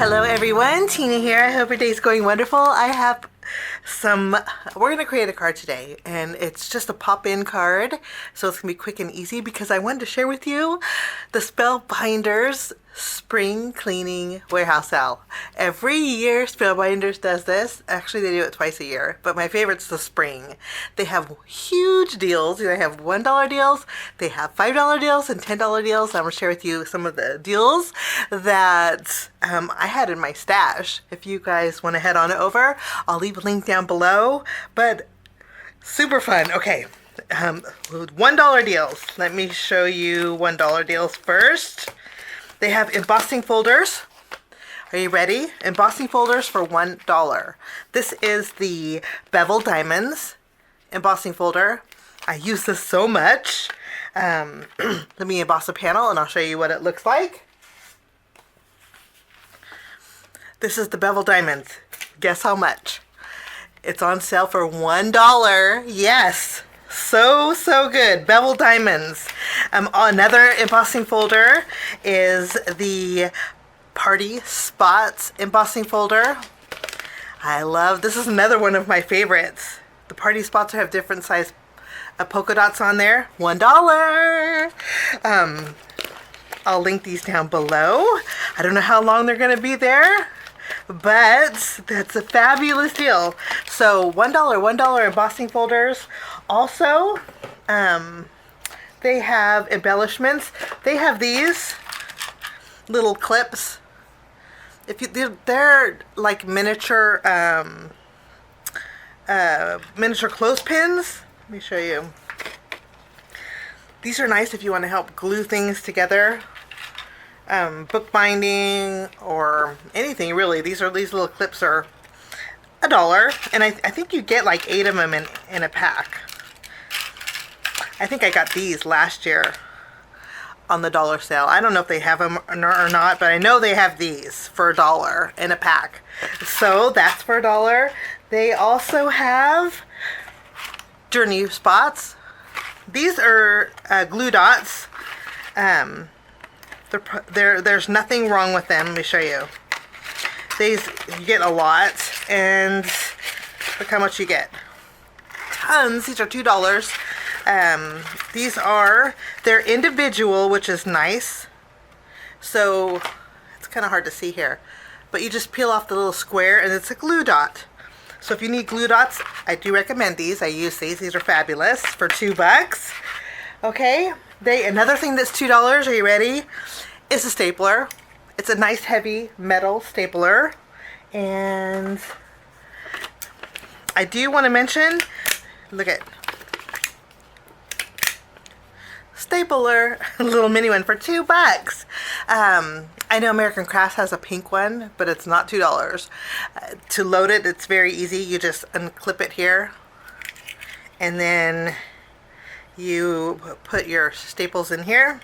Hello everyone, Tina here. I hope your day's going wonderful. We're going to create a card today, and it's just a pop-in card, so it's going to be quick and easy because I wanted to share with you the Spellbinders Spring Cleaning Warehouse Sale. Every year Spellbinders does this. Actually, they do it twice a year, but my favorite's the spring. They have huge deals. They have $1 deals, they have $5 deals, and $10 deals. I'm going to share with you some of the deals that I had in my stash. If you guys want to head on over, I'll leave a link down below, but super fun. Okay, $1 deals. Let me show you $1 deals first. They have embossing folders. Are you ready? Embossing folders for $1. This is the Bevel Diamonds embossing folder. I use this so much. Let me emboss a panel and I'll show you what it looks like. This is the Bevel Diamonds. Guess how much? It's on sale for $1. Yes. So good. Bevel Diamonds. Another embossing folder is the Party Spots embossing folder. This is another one of my favorites. The Party Spots have different size polka dots on there. $1. I'll link these down below. I don't know how long they're going to be there, but that's a fabulous deal. So $1 embossing folders. Also, they have embellishments. They have these little clips. They're like miniature clothespins. Let me show you. These are nice if you want to help glue things together. Bookbinding or anything really. These little clips are $1, and I think you get like 8 of them in a pack. I think I got these last year on the dollar sale. I don't know if they have them or not, but I know they have these for $1 in a pack. So that's for $1. They also have journey spots. These are glue dots. There's nothing wrong with them. Let me show you. These, you get a lot, and look how much you get. Tons. These are $2. They're individual, which is nice. So it's kind of hard to see here, but you just peel off the little square and it's a glue dot. So if you need glue dots, I do recommend these. I use these. These are fabulous for $2. Okay. Another thing that's $2, are you ready? Is a stapler. It's a nice heavy metal stapler. And I do want to mention, look at stapler, a little mini one for $2. I know American Crafts has a pink one, but it's not $2. To load it, it's very easy. You just unclip it here, and then you put your staples in here.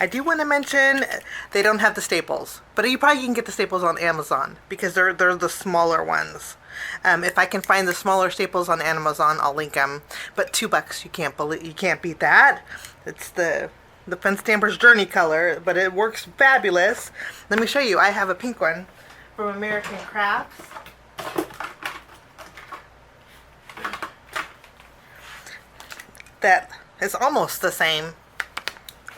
I do want to mention they don't have the staples, but you probably can get the staples on Amazon because they're the smaller ones. If I can find the smaller staples on Amazon, I'll link them. But $2, you can't beat that. It's the Fun Stampers Journey color, but it works fabulous. Let me show you. I have a pink one from American Crafts. That is almost the same.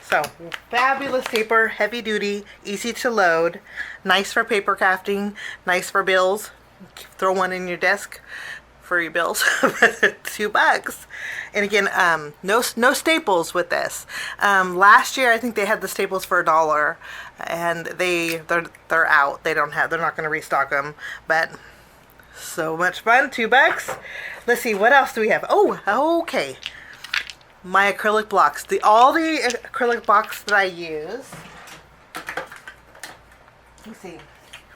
So, fabulous paper, heavy duty, easy to load, nice for paper crafting, nice for bills. Throw one in your desk for your bills. $2. And again, no staples with this. Last year I think they had the staples for $1, and they're out. They're not going to restock them. But so much fun. $2. Let's see, what else do we have? Oh, okay. My acrylic blocks. All the acrylic blocks that I use. Let's see.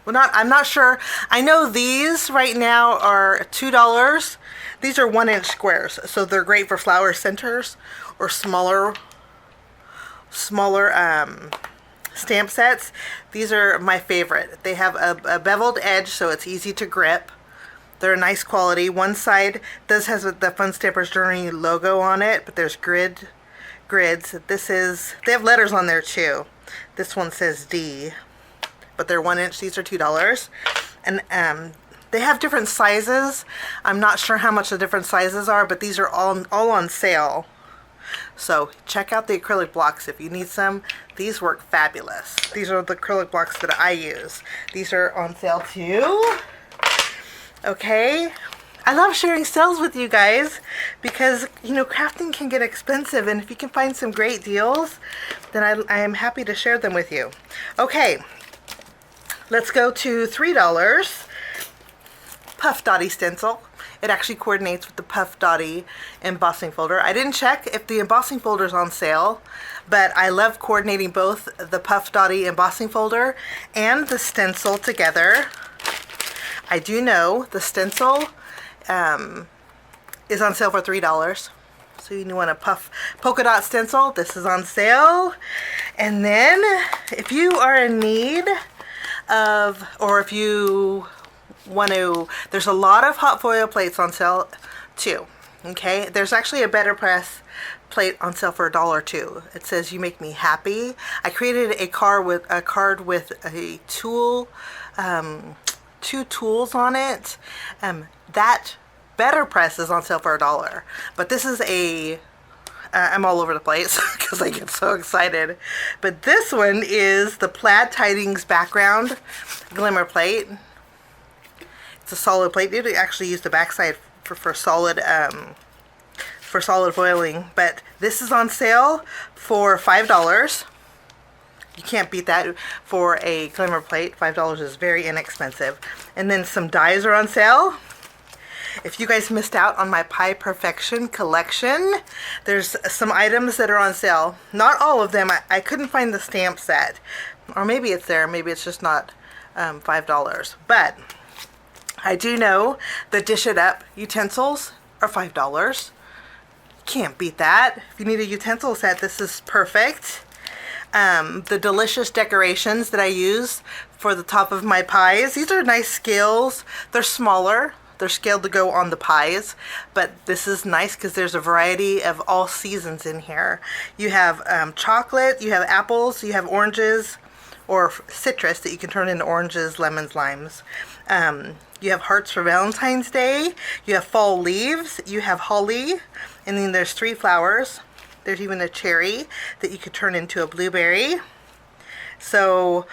Well, I'm not sure. I know these right now are $2. These are 1-inch squares, so they're great for flower centers or smaller stamp sets. These are my favorite. They have a beveled edge, so it's easy to grip. They're a nice quality. One side has the Fun Stampers Journey logo on it, but there's grids. They have letters on there too. This one says D. but they're 1 inch. These are $2. And they have different sizes. I'm not sure how much the different sizes are, but these are all on sale. So check out the acrylic blocks if you need some. These work fabulous. These are the acrylic blocks that I use. These are on sale too. Okay. I love sharing sales with you guys because, you know, crafting can get expensive, and if you can find some great deals, then I am happy to share them with you. Okay, let's go to $3. Puff Dotty stencil. It actually coordinates with the Puff Dotty embossing folder. I didn't check if the embossing folder is on sale, but I love coordinating both the Puff Dotty embossing folder and the stencil together. I do know the stencil is on sale for $3. So you want a polka dot stencil, this is on sale. And then if you are in need of, or if you want to, there's a lot of hot foil plates on sale too. Okay, there's actually a Better Press plate on sale for $1 too. It says "You make me happy." I created a card with a tool, 2 tools on it. That Better Press is on sale for $1, but this is I'm all over the place because I get so excited. But this one is the Plaid Tidings background glimmer plate. It's a solid plate. You actually use the backside for solid foiling, but this is on sale for $5. You can't beat that for a glimmer plate. $5 is very inexpensive. And then some dies are on sale. If you guys missed out on my Pie Perfection collection, there's some items that are on sale. Not all of them. I couldn't find the stamp set. Or maybe it's there. Maybe it's just not $5. But I do know the Dish It Up utensils are $5. Can't beat that. If you need a utensil set, this is perfect. The delicious decorations that I use for the top of my pies. These are nice scales. They're smaller. They're scaled to go on the pies, but this is nice because there's a variety of all seasons in here. You have chocolate, you have apples, you have oranges, or citrus that you can turn into oranges, lemons, limes. You have hearts for Valentine's Day. You have fall leaves. You have holly, and then there's 3 flowers. There's even a cherry that you could turn into a blueberry. So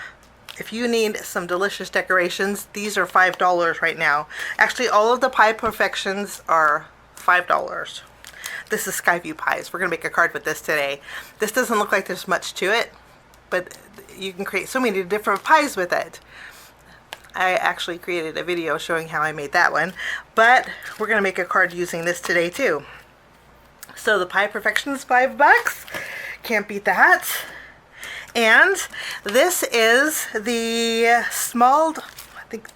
if you need some delicious decorations, these are $5 right now. Actually, all of the Pie Perfections are $5. This is Skyview Pies. We're going to make a card with this today. This doesn't look like there's much to it, but you can create so many different pies with it. I actually created a video showing how I made that one, but we're going to make a card using this today too. So the Pie Perfection is $5. Can't beat that. And this is the small, I think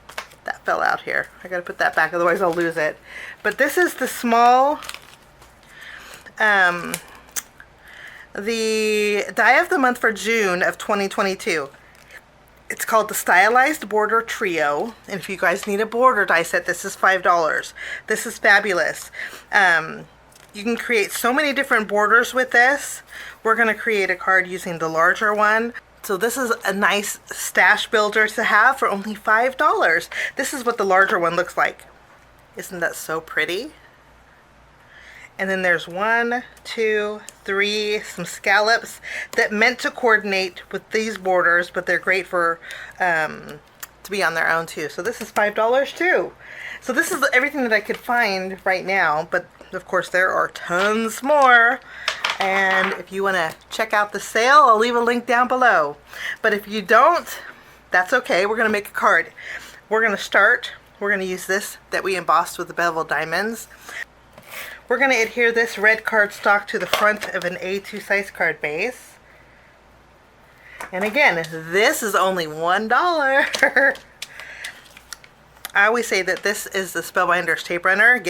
that fell out here. I gotta put that back, otherwise I'll lose it. But this is the small, the die of the month for June of 2022. It's called the Stylized Border Trio. And if you guys need a border die set, this is $5. This is fabulous. You can create so many different borders with this. We're going to create a card using the larger one. So this is a nice stash builder to have for only $5. This is what the larger one looks like. Isn't that so pretty? And then there's 1, 2, 3, some scallops that meant to coordinate with these borders, but they're great for to be on their own too. So this is $5 too. So this is everything that I could find right now, but of course there are tons more. And if you want to check out the sale, I'll leave a link down below. But if you don't, that's okay. We're going to make a card. We're going to use this that we embossed with the beveled diamonds. We're going to adhere this red cardstock to the front of an A2 size card base. And again, this is only $1. I always say that this is the Spellbinders tape runner.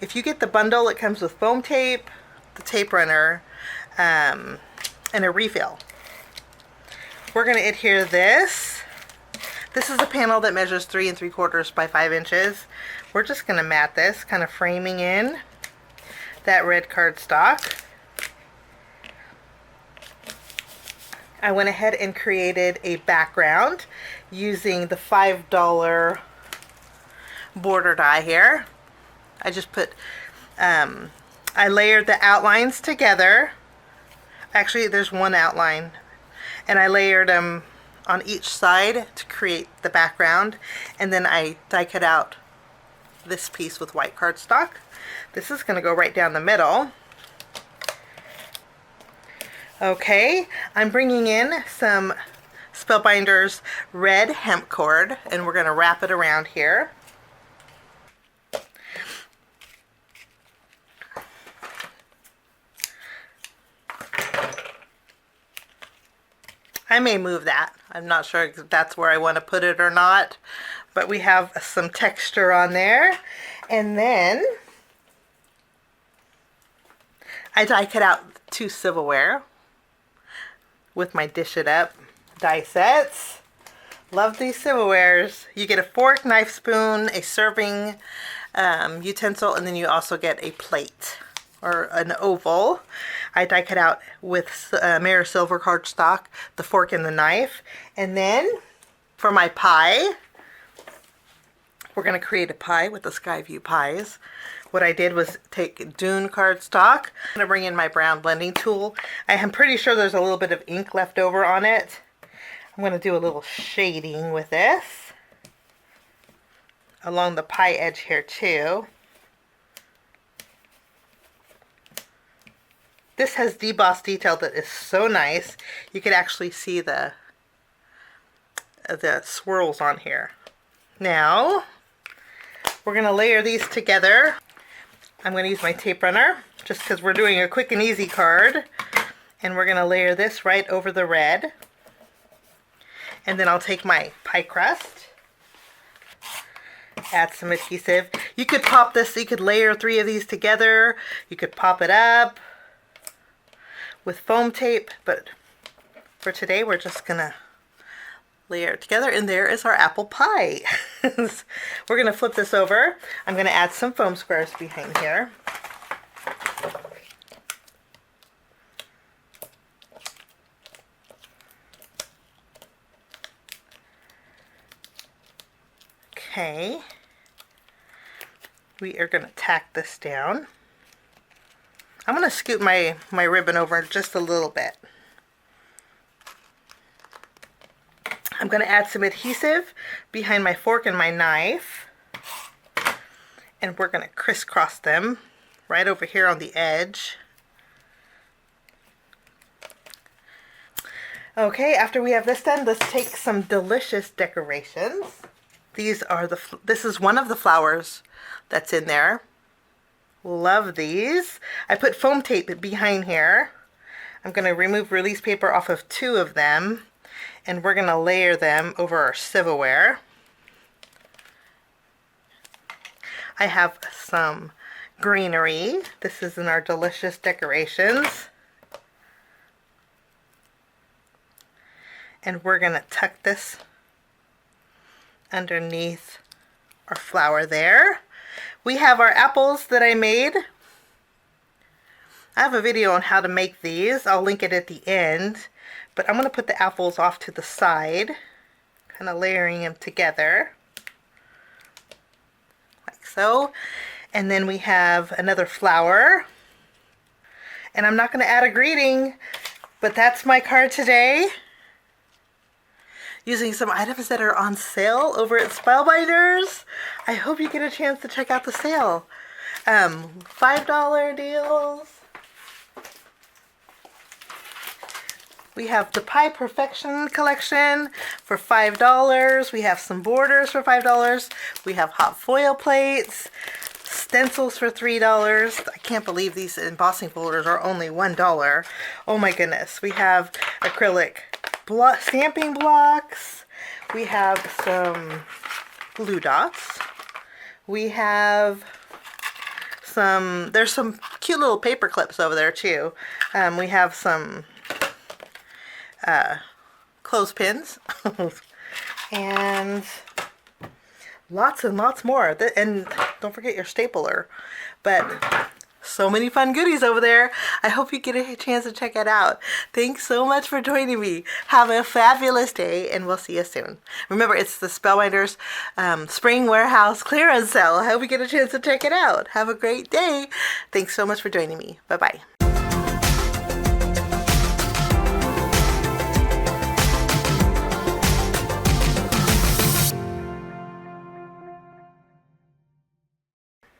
If you get the bundle, it comes with foam tape, the tape runner, and a refill. We're going to adhere this. This is a panel that measures 3 3/4 by 5 inches. We're just going to mat this, kind of framing in that red cardstock. I went ahead and created a background using the $5 border die here. I just put, I layered the outlines together. Actually, there's one outline, and I layered them on each side to create the background, and then I die cut out this piece with white cardstock. This is going to go right down the middle. Okay, I'm bringing in some Spellbinders red hemp cord, and we're going to wrap it around here. I may move that. I'm not sure if that's where I want to put it or not, but we have some texture on there. And then I die cut out 2 silverware with my Dish It Up die sets. Love these silverwares. You get a fork, knife, spoon, a serving utensil, and then you also get a plate or an oval. I die cut out with mirror silver cardstock, the fork and the knife. And then for my pie, we're going to create a pie with the Skyview pies. What I did was take Dune cardstock. I'm going to bring in my brown blending tool. I am pretty sure there's a little bit of ink left over on it. I'm going to do a little shading with this along the pie edge here too. This has debossed detail that is so nice. You could actually see the swirls on here. Now, we're going to layer these together. I'm going to use my tape runner just because we're doing a quick and easy card. And we're going to layer this right over the red. And then I'll take my pie crust, add some adhesive. You could pop this, you could layer 3 of these together. You could pop it up with foam tape, but for today we're just gonna layer it together, and there is our apple pie. We're gonna flip this over. I'm gonna add some foam squares behind here. Okay, we are gonna tack this down. I'm going to scoot my ribbon over just a little bit. I'm going to add some adhesive behind my fork and my knife. And we're going to crisscross them right over here on the edge. Okay, after we have this done, let's take some delicious decorations. This is one of the flowers that's in there. Love these. I put foam tape behind here. I'm going to remove release paper off of 2 of them, and we're going to layer them over our silverware. I have some greenery. This is in our delicious decorations. And we're going to tuck this underneath our flower there. We have our apples that I made. I have a video on how to make these. I'll link it at the end. But I'm going to put the apples off to the side, kind of layering them together, like so. And then we have another flower. And I'm not going to add a greeting, but that's my card today, using some items that are on sale over at Spellbinders. I hope you get a chance to check out the sale. $5 deals. We have the Pie Perfection collection for $5. We have some borders for $5. We have hot foil plates, stencils for $3. I can't believe these embossing folders are only $1. Oh my goodness. We have acrylic stamping blocks. We have some glue dots. We have there's some cute little paper clips over there too. We have some clothespins and lots and lots more. And don't forget your stapler. But So many fun goodies over there. I hope you get a chance to check it out. Thanks so much for joining me. Have a fabulous day, and we'll see you soon. Remember, it's the Spellbinders Spring Warehouse Clearance Sale. I hope you get a chance to check it out. Have a great day. Thanks so much for joining me. Bye-bye.